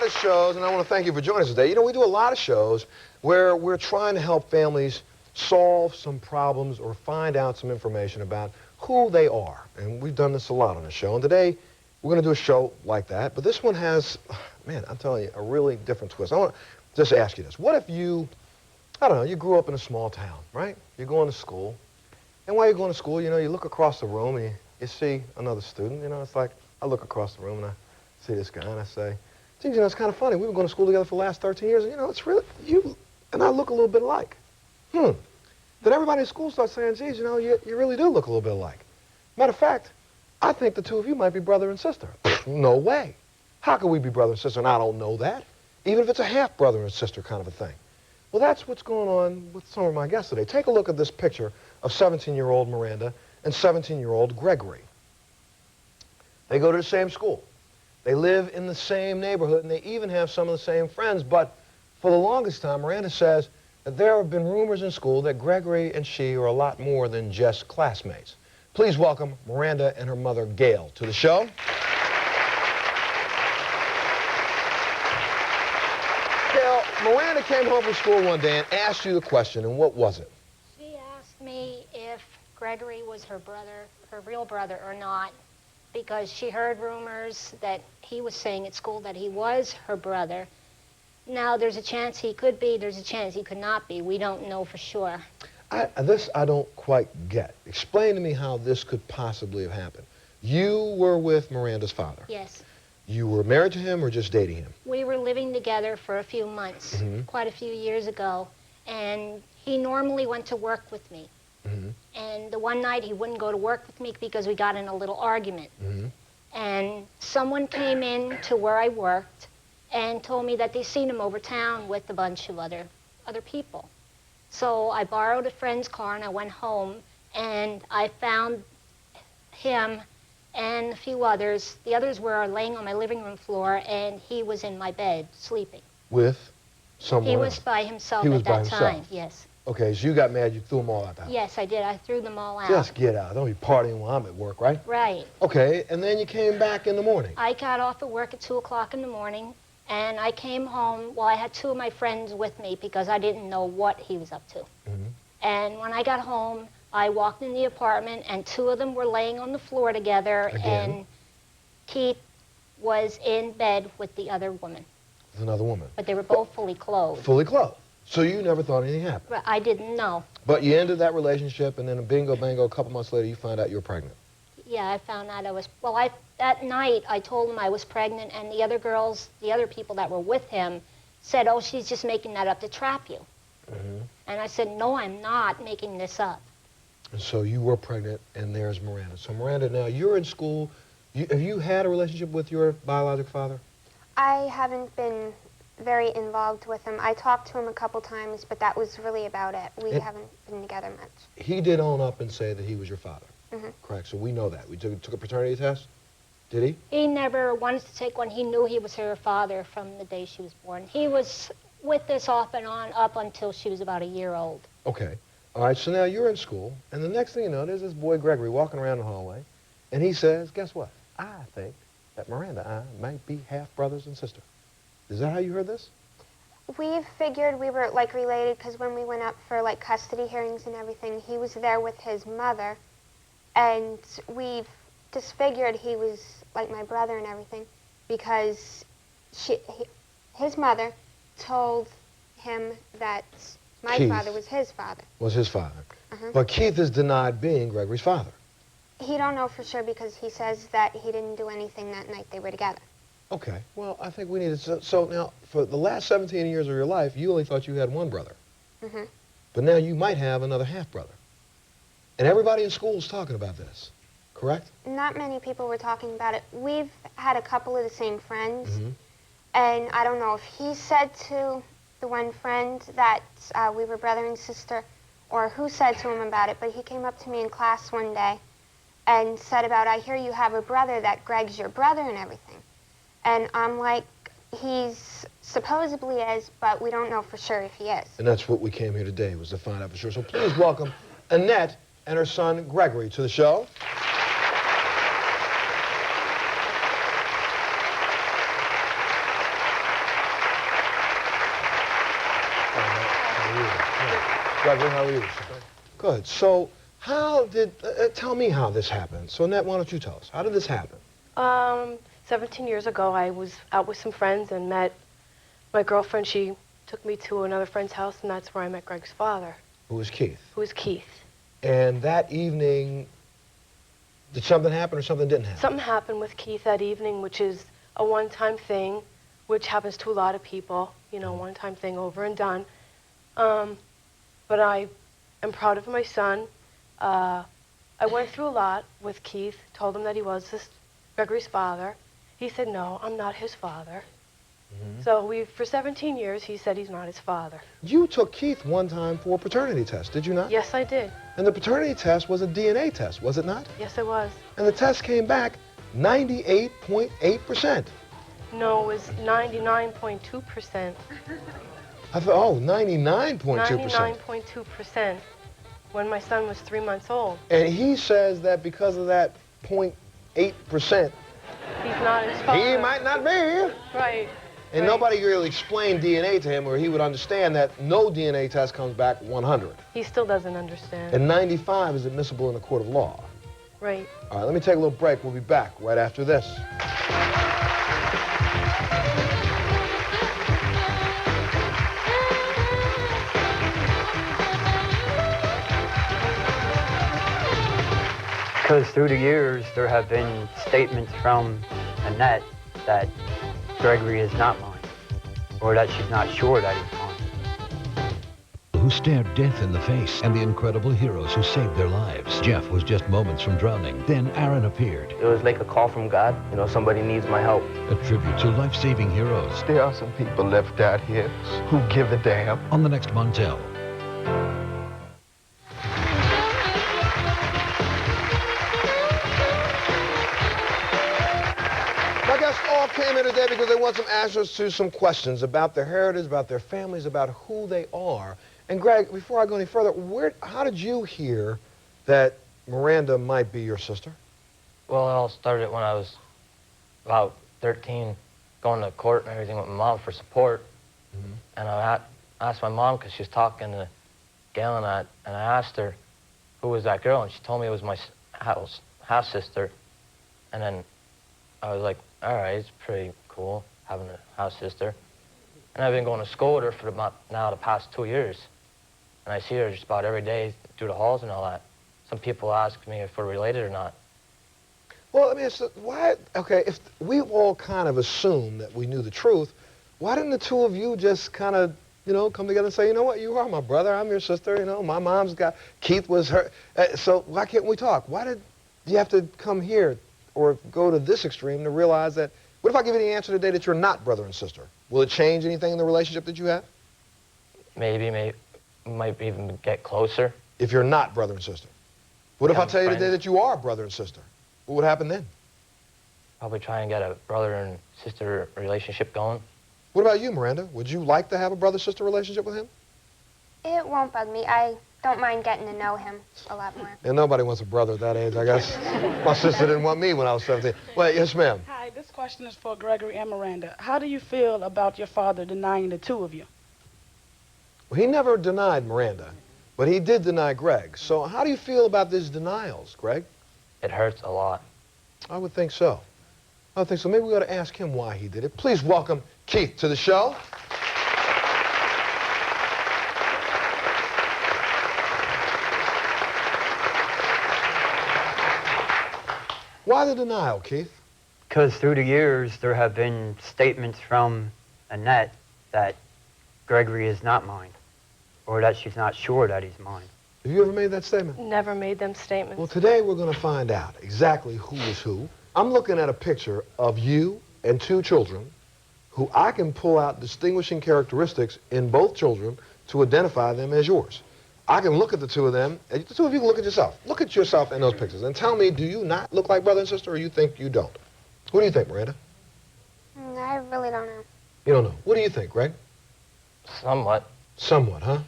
lot of shows, and I want to thank you for joining us today. You know, we do a lot of shows where we're trying to help families solve some problems or find out some information about who they are. And we've done this a lot on the show. And today, we're going to do a show like that. But this one has, man, I'm telling you, a really different twist. I want to just ask you this. What if you, I don't know, you grew up in a small town, right? You're going to school. And while you're going to school, you know, you look across the room and you see another student. You know, it's like, I look across the room and I see this guy and I say, geez, you know, it's kind of funny. We've been going to school together for the last 13 years. And, you know, it's really, you and I look a little bit alike. Then everybody in school starts saying, geez, you know, you really do look a little bit alike. Matter of fact, I think the two of you might be brother and sister. No way. How can we be brother and sister? And I don't know that. Even if it's a half brother and sister kind of a thing. Well, that's what's going on with some of my guests today. Take a look at this picture of 17-year-old Miranda and 17-year-old Gregory. They go to the same school. They live in the same neighborhood, and they even have some of the same friends. But for the longest time, Miranda says that there have been rumors in school that Gregory and she are a lot more than just classmates. Please welcome Miranda and her mother, Gail, to the show. Gail, Miranda came home from school one day and asked you the question, and what was it? She asked me if Gregory was her brother, her real brother, or not, because she heard rumors that he was saying at school that he was her brother. Now, there's a chance he could be, there's a chance he could not be. We don't know for sure. This I don't quite get. Explain to me how this could possibly have happened. You were with Miranda's father. Yes. You were married to him or just dating him? We were living together for a few months, quite a few years ago, and he normally went to work with me. And the one night he wouldn't go to work with me because we got in a little argument. And someone came in to where I worked and told me that they seen him over town with a bunch of other people. So I borrowed a friend's car and I went home and I found him and a few others. The others were laying on my living room floor and he was in my bed sleeping. With someone He was else? by himself He was at by that himself. time, yes. Okay, so you got mad, you threw them all out the house. Yes, I did. I threw them all out. Just get out. Don't be partying while I'm at work, right? Right. Okay, and then you came back in the morning. I got off of work at 2 o'clock in the morning, and I came home. Well, I had two of my friends with me because I didn't know what he was up to. And when I got home, I walked in the apartment, and two of them were laying on the floor together, Again? and Keith was in bed with the other woman. With another woman. But they were both fully clothed. Fully clothed. So you never thought anything happened. But I didn't know. But you ended that relationship, and then a bingo bango, a couple months later, you found out you were pregnant. Yeah, I found out I was, well, that night I told him I was pregnant, and the other girls, the other people that were with him said, oh, she's just making that up to trap you. And I said, no, I'm not making this up. And so you were pregnant, and there's Miranda. So Miranda, now you're in school. Have you had a relationship with your biological father? I haven't been very involved with him. I talked to him a couple times, but that was really about it. We haven't been together much. He did own up and say that he was your father. Correct, so we know that. We took a paternity test? Did he? He never wanted to take one. He knew he was her father from the day she was born. He was with this off and on up until she was about a year old. Okay. All right, so now you're in school, and the next thing you know, there's this boy Gregory walking around the hallway, and he says, guess what? I think that Miranda and I might be half brothers and sisters. Is that how you heard this? We figured we were, like, related because when we went up for, like, custody hearings and everything, he was there with his mother, and we just figured he was, like, my brother and everything because his mother told him that my Keith father was his father. Was his father. But Keith has denied being Gregory's father. He don't know for sure because he says that he didn't do anything that night they were together. Okay, well, I think we need to, so now, for the last 17 years of your life, you only thought you had one brother. But now you might have another half-brother. And everybody in school is talking about this, correct? Not many people were talking about it. We've had a couple of the same friends, and I don't know if he said to the one friend that we were brother and sister, or who said to him about it, but he came up to me in class one day and said about, I hear you have a brother, that Greg's your brother and everything. And I'm like, he's supposedly is, but we don't know for sure if he is. And that's what we came here today, was to find out for sure. So please welcome Annette and her son Gregory to the show. Gregory, how are you? Good. So how did, tell me how this happened. So Annette, why don't you tell us? How did this happen? 17 years ago, I was out with some friends and met my girlfriend. She took me to another friend's house, and that's where I met Greg's father. Who was Keith? Who was Keith. And that evening, did something happen or something didn't happen? Something happened with Keith that evening, which is a one-time thing, which happens to a lot of people, you know, one-time thing over and done. But I am proud of my son. I went through a lot with Keith, told him that he was Gregory's father. He said, no, I'm not his father. So for 17 years, he said he's not his father. You took Keith one time for a paternity test, did you not? Yes, I did. And the paternity test was a DNA test, was it not? Yes, it was. And the test came back 98.8%. No, it was 99.2%. I thought, oh, 99.2%. 99.2% when my son was 3 months old. And he says that because of that 0.8%, He's not his father. he might not be. Right. And right. nobody really explained DNA to him where he would understand that no DNA test comes back 100. He still doesn't understand. And 95 is admissible in a court of law. Right. All right, let me take a little break. We'll be back right after this. Because through the years, there have been statements from Annette that Gregory is not mine, or that she's not sure that he's mine. Who stared death in the face, and the incredible heroes who saved their lives. Jeff was just moments from drowning. Then Aaron appeared. It was like a call from God. You know, somebody needs my help. A tribute to life-saving heroes. There are some people left out here who give a damn. On the next Montel. My guests all came here today because they want some answers to some questions about their heritage, about their families, about who they are. And Greg, before I go any further, how did you hear that Miranda might be your sister? Well, it all started when I was about 13, going to court and everything with my mom for support. And I asked my mom, because she was talking to Gail and I asked her who was that girl, and she told me it was my half-sister. And then I was like, all right, it's pretty cool having a half-sister. And I've been going to school with her for about now the past 2 years. And I see her just about every day through the halls and all that. Some people ask me if we're related or not. Well, I mean, why, okay, if we all kind of assumed that we knew the truth, why didn't the two of you just kind of, you know, come together and say, you know what, you are my brother, I'm your sister, you know, my mom's got, Keith was her, so why can't we talk? Why did you have to come here or go to this extreme to realize that, what if I give you the answer today that you're not brother and sister? Will it change anything in the relationship that you have? Maybe, might even get closer. If you're not brother and sister. What if I Become tell you today friends. that you are brother and sister? What would happen then? Probably try and get a brother and sister relationship going. What about you, Miranda? Would you like to have a brother-sister relationship with him? It won't bug me. I don't mind getting to know him a lot more. And nobody wants a brother at that age, I guess. My sister didn't want me when I was 17. Wait, yes, ma'am. Hi, this question is for Gregory and Miranda. How do you feel about your father denying the two of you? Well, he never denied Miranda, but he did deny Greg. So how do you feel about these denials, Greg? It hurts a lot. I would think so. I would think so. Maybe we ought to ask him why he did it. Please welcome Keith to the show. Why the denial, Keith? Because through the years, there have been statements from Annette that Gregory is not mine, or that she's not sure that he's mine. Have you ever made that statement? Never made them statements. Well, today we're going to find out exactly who is who. I'm looking at a picture of you and two children who I can pull out distinguishing characteristics in both children to identify them as yours. I can look at the two of them, and the two of you can look at yourself. Look at yourself in those pictures and tell me, do you not look like brother and sister, or you think you don't? Who do you think, Miranda? I really don't know. You don't know. What do you think, Greg? Somewhat. Somewhat, huh?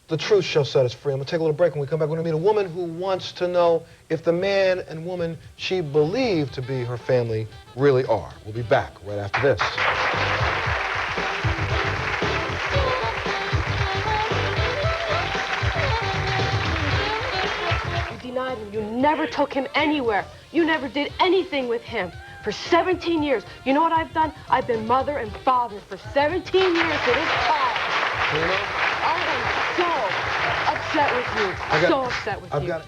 The truth shall set us free. I'm going to take a little break. When we come back, we're going to meet a woman who wants to know if the man and woman she believed to be her family really are. We'll be back right after this. him. You never took him anywhere. You never did anything with him. For 17 years. You know what I've done? I've been mother and father for 17 years to this child. You know? I am so upset with you. So upset with you. I've got it.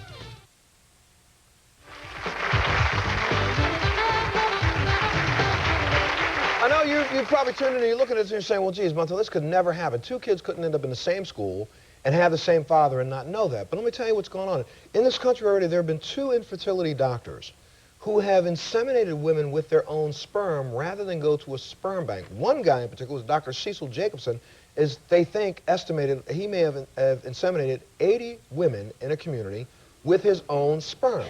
I know you probably tuned in and you're looking at this and you're saying, well, geez, Montel, this could never happen. Two kids couldn't end up in the same school and have the same father and not know that. But let me tell you what's going on. In this country already, there have been 2 infertility doctors who have inseminated women with their own sperm rather than go to a sperm bank. One guy in particular was Dr. Cecil Jacobson, is they think estimated he may have inseminated 80 women in a community with his own sperm.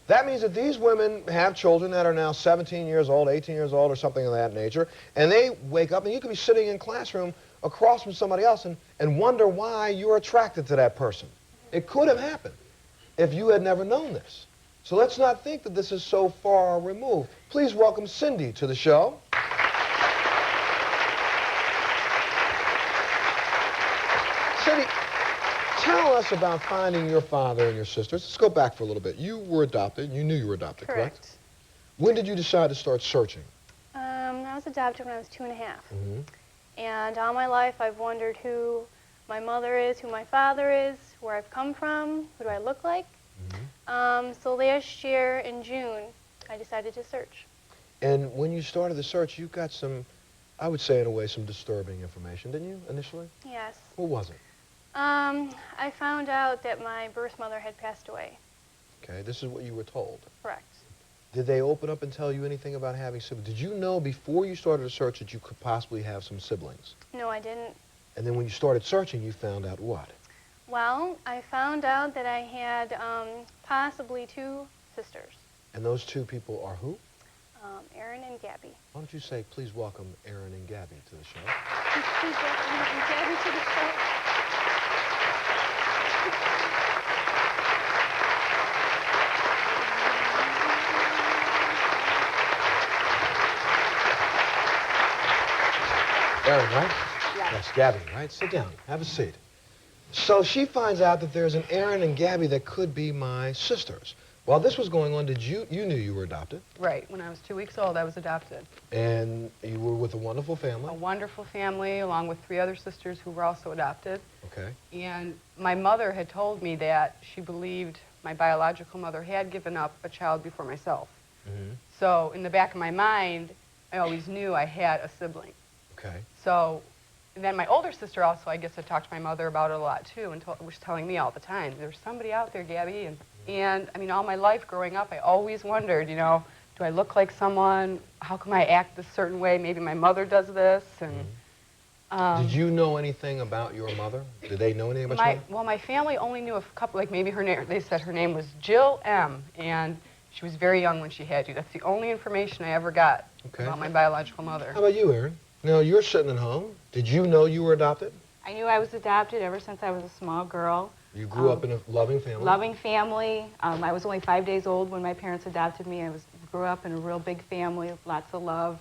That means that these women have children that are now 17 years old, 18 years old, or something of that nature, and they wake up and you could be sitting in classroom across from somebody else and wonder why you're attracted to that person. It could have happened if you had never known this. So let's not think that this is so far removed. Please welcome Cindy to the show. Cindy, tell us about finding your father and your sisters. Let's go back for a little bit. You were adopted. You knew you were adopted, correct? When did you decide to start searching? I was adopted when I was 2.5. And all my life I've wondered who my mother is, who my father is, where I've come from, who do I look like. So last year in June, I decided to search. And when you started the search, you got some, I would say in a way, some disturbing information, didn't you, initially? Yes. What was it? I found out that my birth mother had passed away. Okay, this is what you were told. Correct. Did they open up and tell you anything about having siblings? Did you know before you started the search that you could possibly have some siblings? No, I didn't. And then when you started searching, you found out what? Well, I found out that I had possibly 2 sisters. And those 2 people are who? Erin and Gabby. Why don't you say, please welcome Erin and Gabby to the show. Please welcome Erin and Gabby to the show. Erin, right? Yes, Gabby, right? Sit down. Have a seat. So she finds out that there's an Erin and Gabby that could be my sisters. While this was going on, you knew you were adopted? Right. When I was 2 weeks old, I was adopted. And you were with a wonderful family? A wonderful family, along with 3 other sisters who were also adopted. Okay. And my mother had told me that she believed my biological mother had given up a child before myself. So in the back of my mind, I always knew I had a sibling. Okay. So and then my older sister also, I guess, had talked to my mother about it a lot too, and was telling me all the time, there's somebody out there, Gabby. And I mean, all my life growing up, I always wondered, you know, do I look like someone? How come I act this certain way? Maybe my mother does this. And did you know anything about your mother? Did they know anything about your mother? Well, my family only knew a couple, like maybe her name, they said her name was Jill M. And she was very young when she had you. That's the only information I ever got about my biological mother. How about you, Erin? Now, you're sitting at home. Did you know you were adopted? I knew I was adopted ever since I was a small girl. You grew up in a loving family? Loving family. I was only 5 days old when my parents adopted me. I grew up in a real big family with lots of love.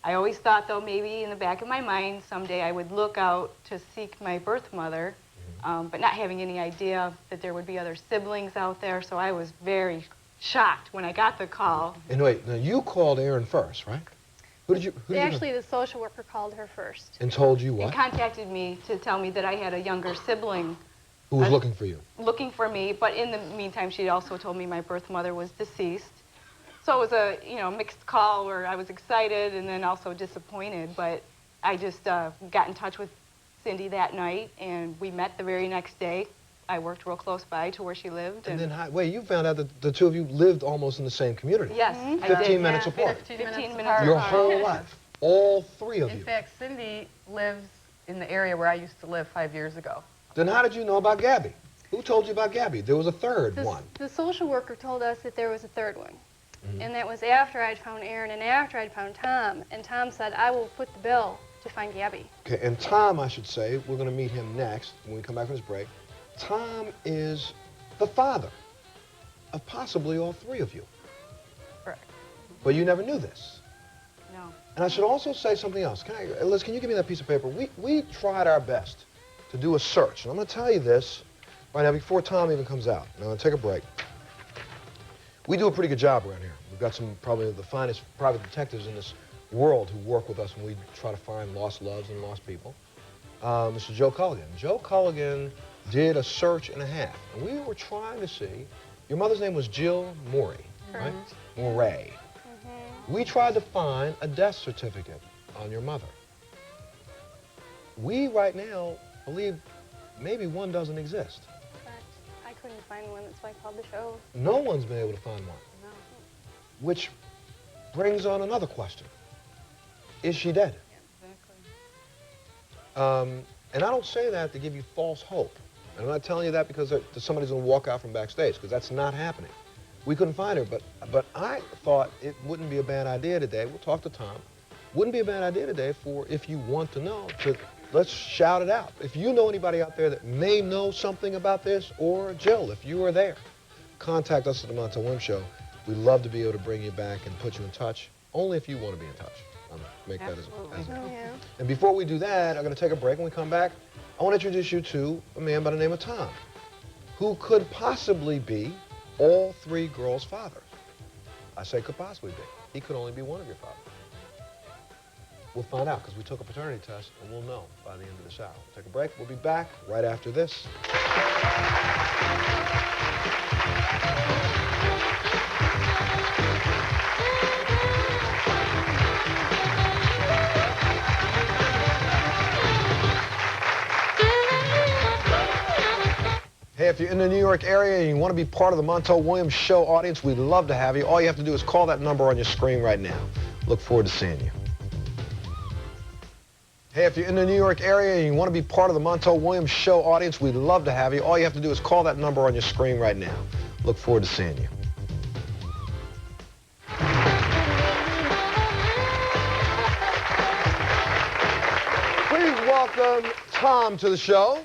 I always thought, though, maybe in the back of my mind, someday I would look out to seek my birth mother, but not having any idea that there would be other siblings out there, so I was very shocked when I got the call. And wait, now you called Erin first, right? Who did you Actually, the social worker called her first. And told you what? And contacted me to tell me that I had a younger sibling. Who was looking for you? Looking for me, but in the meantime, she also told me my birth mother was deceased. So it was a, mixed call where I was excited and then also disappointed, but I just got in touch with Cindy that night, and we met the very next day. I worked real close by to where she lived. And then, wait, you found out that the 2 of you lived almost in the same community? Yes, I did. 15 minutes apart? 15 minutes apart. Your whole life? All 3 of you? In fact, Cindy lives in the area where I used to live 5 years ago. Then how did you know about Gabby? Who told you about Gabby? There was a third one. The social worker told us that there was a third one. And that was after I'd found Erin and after I'd found Tom. And Tom said, I will foot the bill to find Gabby. Okay, and Tom, I should say, we're going to meet him next when we come back from this break. Tom is the father of possibly all 3 of you. Correct. But you never knew this. No. And I should also say something else. Liz, can you give me that piece of paper? We tried our best to do a search. And I'm going to tell you this right now before Tom even comes out. Now, I'm going to take a break. We do a pretty good job around here. We've got some probably the finest private detectives in this world who work with us when we try to find lost loves and lost people. Mr. Joe Culligan. Joe Culligan did a search and a half, and we were trying to see, your mother's name was Jill Morey, right? Moray. We tried to find a death certificate on your mother. We right now believe maybe one doesn't exist. But I couldn't find one, that's why I called the show. No one's been able to find one. No. Which brings on another question. Is she dead? Yeah, exactly. And I don't say that to give you false hope. I'm not telling you that because somebody's going to walk out from backstage, because that's not happening. We couldn't find her, but I thought it wouldn't be a bad idea today. We'll talk to Tom. Wouldn't be a bad idea today for, if you want to know, let's shout it out. If you know anybody out there that may know something about this, or Jill, if you are there, contact us at the Montel Williams Show. We'd love to be able to bring you back and put you in touch, only if you want to be in touch. Make that as And before we do that, I'm going to take a break. When we come back, I want to introduce you to a man by the name of Tom, who could possibly be all three girls' fathers. I say could possibly be. He could only be one of your fathers. We'll find out because we took a paternity test, and we'll know by the end of this hour. Take a break. We'll be back right after this. Hey, if you're in the New York area and you want to be part of the Montel Williams Show audience, we'd love to have you. All you have to do is call that number on your screen right now. Look forward to seeing you. Hey, if you're in the New York area and you want to be part of the Montel Williams Show audience, we'd love to have you. All you have to do is call that number on your screen right now. Look forward to seeing you. Please welcome Tom to the show.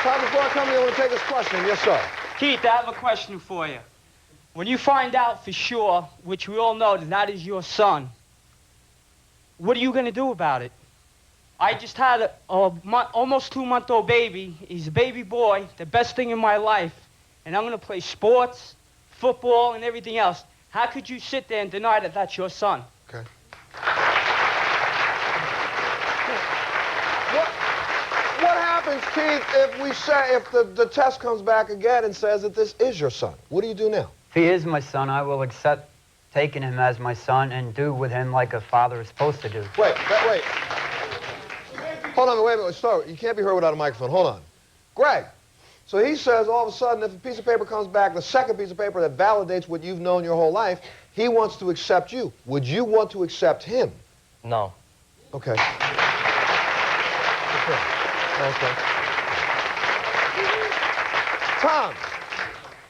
Tom, before I come here, I want to take this question. Yes, sir. Keith, I have a question for you. When you find out for sure, which we all know that that is your son, what are you going to do about it? I just had a almost 2-month-old baby. He's a baby boy, the best thing in my life. And I'm going to play sports, football, and everything else. How could you sit there and deny that that's your son? Okay. What happens, Keith, if the test comes back again and says that this is your son? What do you do now? If he is my son, I will accept taking him as my son and do with him like a father is supposed to do. Wait. Hold on, wait a minute. Start. You can't be heard without a microphone. Hold on. Greg, so he says all of a sudden if a piece of paper comes back, the second piece of paper that validates what you've known your whole life, he wants to accept you. Would you want to accept him? No. Okay. Okay. Tom,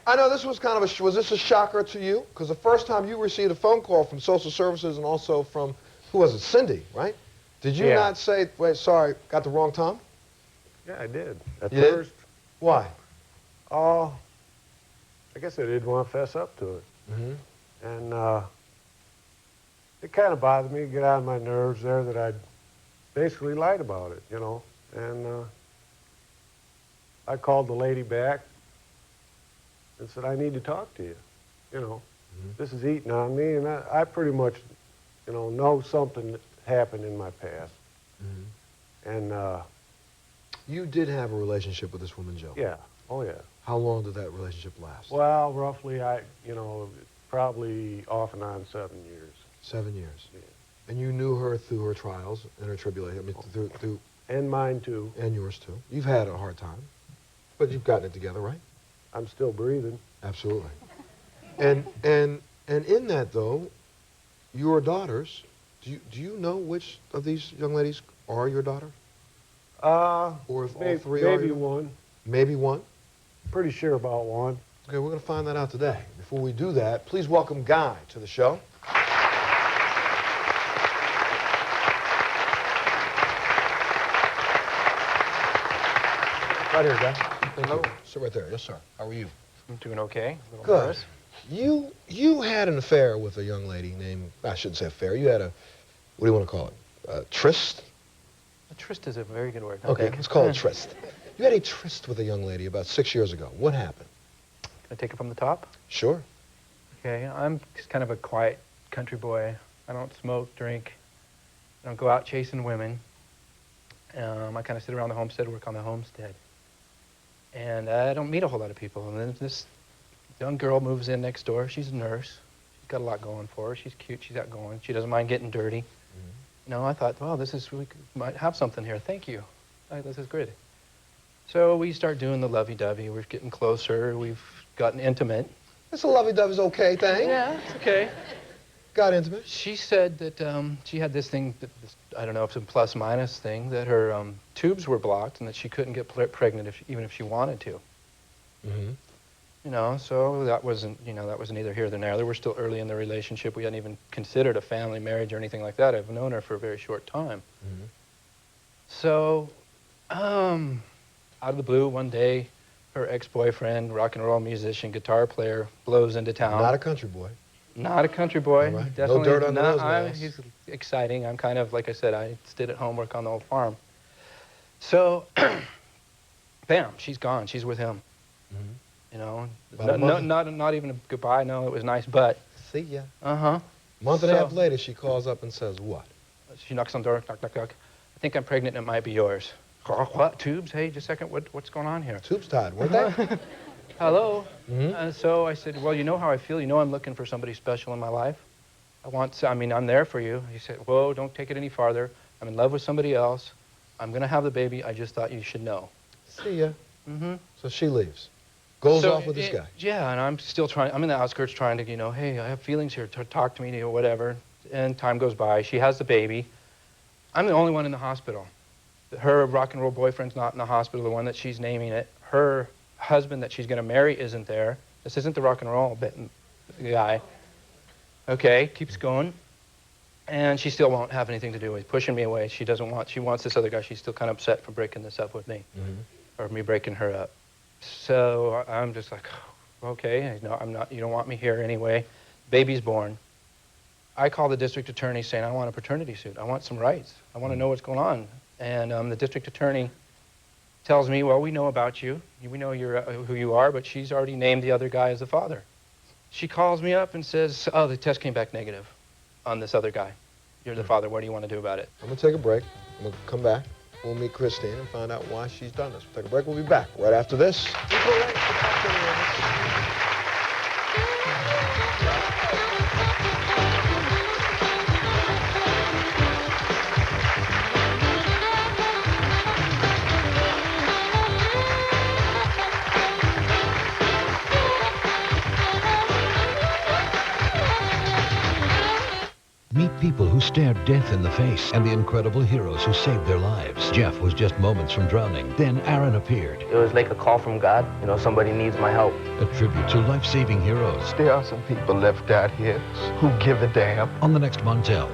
I know this was kind of was this a shocker to you? Because the first time you received a phone call from social services and also from, who was it, Cindy, right? Did you not say, wait, sorry, got the wrong Tom? Yeah, I did. At You first. did? Why? Oh, I guess I didn't want to fess up to it. Mm-hmm. And it kind of bothered me, get on my nerves there that I'd basically lied about it, you know. And I called the lady back and said, I need to talk to you. You know, this is eating on me, and I pretty much, you know something that happened in my past. And you did have a relationship with this woman, Joe? yeah, oh yeah. How long did that relationship last? Well, roughly, probably off and on 7 years. 7 years. Yeah. And you knew her through her trials and her tribulation. I mean, through And mine too. and yours too. You've had a hard time, but you've gotten it together, right? I'm still breathing. Absolutely. And in that though, your daughters. Do you know which of these young ladies are your daughter? Or if all three are? Maybe one. Maybe one. Pretty sure about one. Okay, we're going to find that out today. Before we do that, please welcome Guy to the show. Right here, Guy. Thank you. Sit right there. Yes, sir. How are you? I'm doing okay. A little Good. nervous. You had an affair with a young lady named, I shouldn't say affair, you had a, what do you want to call it? Tryst? A tryst is a very good word. Okay, let's call it tryst. You had a tryst with a young lady about 6 years ago. What happened? I take it from the top? Sure. Okay, I'm just kind of a quiet country boy. I don't smoke, drink. I don't go out chasing women. I kind of sit around the homestead, work on the homestead. And I don't meet a whole lot of people. And then this young girl moves in next door. She's a nurse. She's got a lot going for her. She's cute. She's outgoing. She doesn't mind getting dirty. You know, I thought, well, we might have something here. Thank you. This is good. So we start doing the lovey-dovey. We're getting closer. We've gotten intimate. It's a lovey-dovey's okay thing. Yeah, it's okay. Got intimate. She said that she had this thing, I don't know if it's a plus-minus thing, that her tubes were blocked and that she couldn't get pregnant even if she wanted to. Mm-hmm. You know, so that wasn't either here nor there. We're still early in the relationship. We hadn't even considered a family marriage or anything like that. I've known her for a very short time. Mm-hmm. So, out of the blue, one day, her ex-boyfriend, rock and roll musician, guitar player, blows into town. Not a country boy. Not a country boy. All right. Definitely No dirt under not. those nails. He's exciting. I'm kind of, like I said, I stayed at home, work on the old farm. So, bam, she's gone. She's with him. Mm-hmm. You know, not even a goodbye. No, it was nice, but. See ya. Uh-huh. Month and a half later, she calls up and says what? She knocks on the door, knock, knock, knock. I think I'm pregnant and it might be yours. What? Tubes? Hey, just a second. What's going on here? Tubes tied, weren't they? Hello. Mm-hmm. So I said, well, you know how I feel. You know I'm looking for somebody special in my life. I'm there for you. He said, whoa, don't take it any farther. I'm in love with somebody else. I'm going to have the baby. I just thought you should know. See ya. Mm-hmm. So she leaves. Goes off with this guy. Yeah, and I'm still trying. I'm in the outskirts trying to, hey, I have feelings here. Talk to me, or whatever. And time goes by. She has the baby. I'm the only one in the hospital. Her rock and roll boyfriend's not in the hospital, the one that she's naming it. Her husband that she's going to marry isn't there. This isn't the rock and roll guy. Okay, keeps going. And she still won't have anything to do with it, pushing me away. She wants this other guy. She's still kind of upset for breaking this up with me, or me breaking her up. So I'm just like, okay, no, I'm not, you don't want me here anyway. Baby's born. I call the district attorney saying, I want a paternity suit. I want some rights. I want to know what's going on. And the district attorney tells me, well, we know about you. We know who you are, but she's already named the other guy as the father. She calls me up and says, oh, the test came back negative on this other guy. You're the father. What do you want to do about it? I'm going to take a break. I'm going to come back. We'll meet Christine and find out why she's done this. We'll take a break. We'll be back right after this. Meet people who stared death in the face and the incredible heroes who saved their lives. Jeff was just moments from drowning. Then Aaron appeared. It was like a call from God. Somebody needs my help. A tribute to life-saving heroes. There are some people left out here who give a damn. On the next Montel.